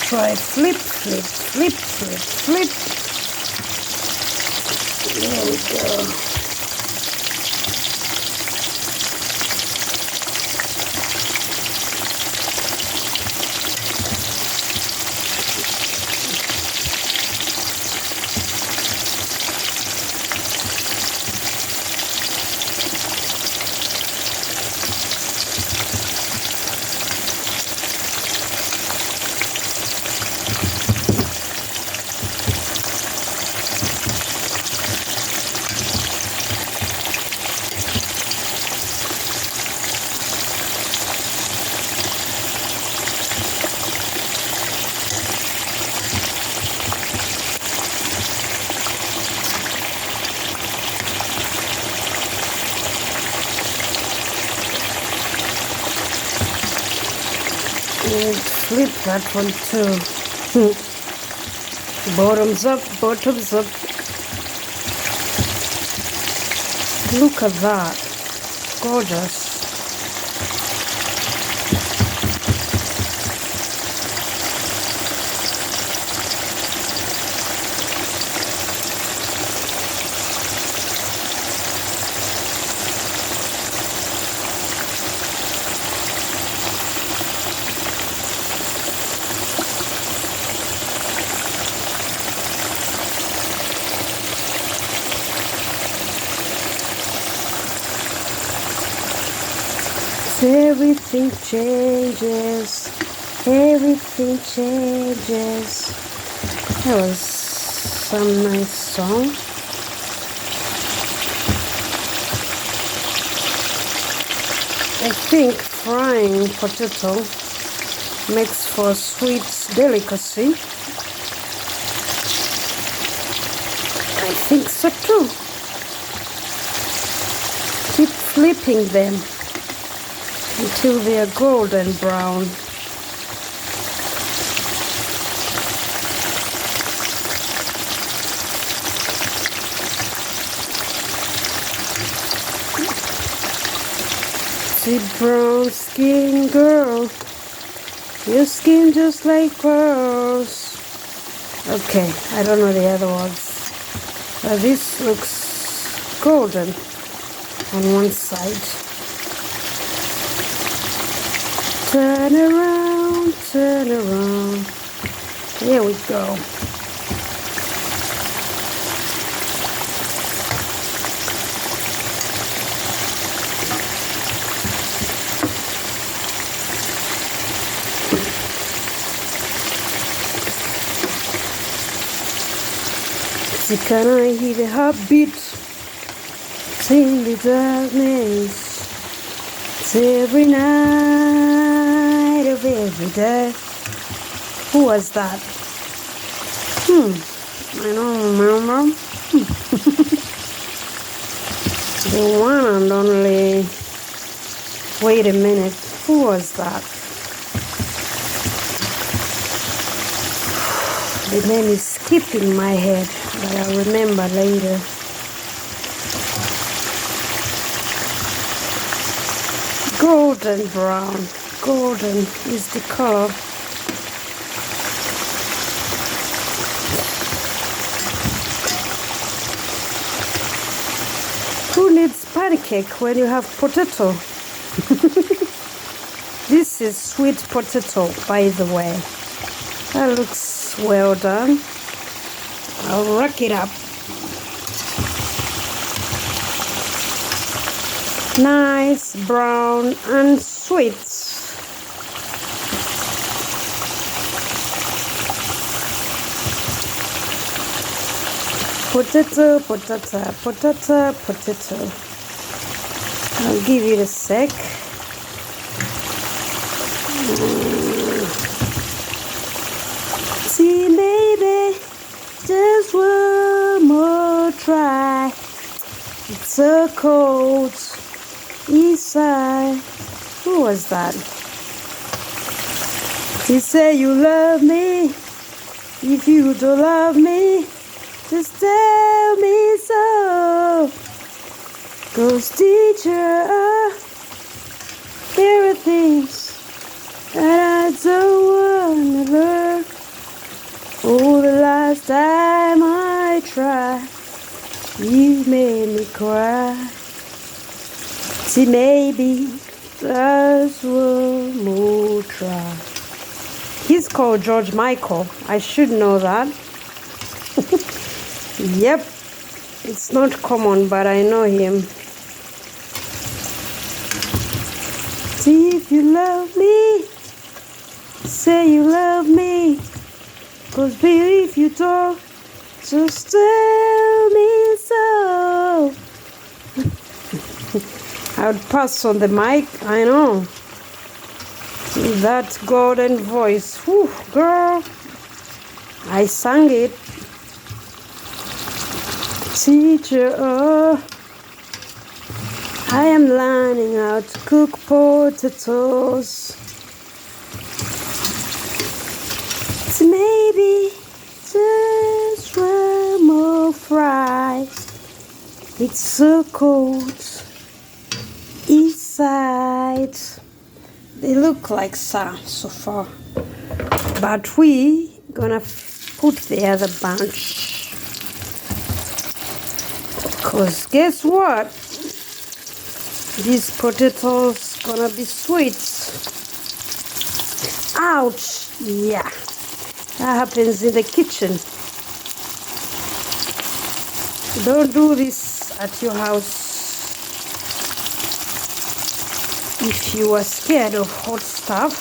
try flip, flip, flip, flip, flip. There we go. And flip that one too. Bottoms up, bottoms up. Look at that. Gorgeous. Everything changes, everything changes. That was some nice song. I think frying potato makes for a sweet delicacy. I think so too. Keep flipping them until they are golden brown. See, brown skin girl, your skin just like pearls. Okay, I don't know the other words. This looks golden on one side. Turn around, turn around. There we go. See, can I hear the heartbeat? It's in the darkness. It's every night of every day. Who was that? I don't remember. The one and only. Wait a minute. Who was that? The name is skipping my head, but I'll remember later. Golden brown. Golden is the color. Who needs pancake when you have potato? This is sweet potato, by the way. That looks well done. I'll rack it up. Nice, brown and sweet. Potato, potato, potato, potato. I'll give it a sec. See, baby, just one more try. It's so cold inside. Who was that? You say you love me. If you don't love me, just tell me so. 'Cause teacher, there are things that I don't wanna learn. Last time I tried, you made me cry. See, maybe just one more try. He's called George Michael. I should know that. Yep. It's not common, but I know him. See, if you love me, say you love me. 'Cause baby, if you don't, just tell me so. I would pass on the mic, I know. That golden voice. Whew, girl. I sang it. Teacher, I am learning how to cook potatoes. So maybe just one more fry. It's so cold inside. They look like so far, but we gonna put the other bunch. Cause guess what? These potatoes gonna be sweet. Ouch! Yeah, that happens in the kitchen. Don't do this at your house. If you are scared of hot stuff,